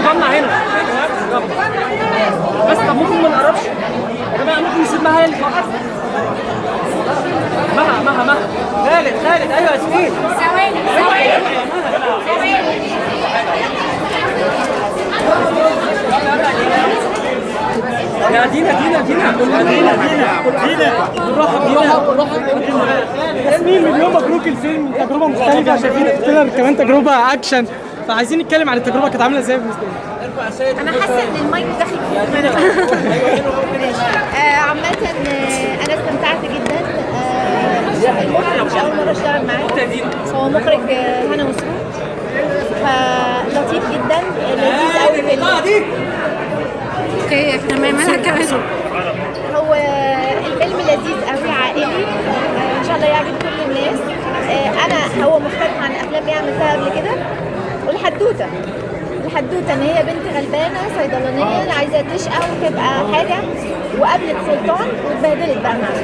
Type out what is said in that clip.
قدامنا هنا. بس طب ممكن ما نقربش يا جماعه؟ ممكن نسيب مها هي اللي توقف. مها خالد ايوه ياسمين. ثواني يا دينا بالراحه. ياسمين مليون مبروك الفيلم، تجربه مختلفه، شايفين التريلر كمان تجربه اكشن، فعايزين نتكلم عن التجربه كانت عامله ازاي بالنسبه لك؟ انا حاسه ان المايك داخل عامه انا استمتعت جدا. المخرج مش اول مره اشتغل معاه، هو مخرج هنا مسرور، فلطيف جدا، لذيذ قوي في اوكي تمام. انا كمان هو الفيلم لذيذ قوي عائلي، ان شاء الله يعجب كل الناس. هو مختلف عن الافلام اللي عملتها قبل كده. والحدوته ان هي بنت غلبانه صيدلانيه عايزه تشقى وتبقى حاجه، وقابلت سلطان واتبهدلت بقى معاه.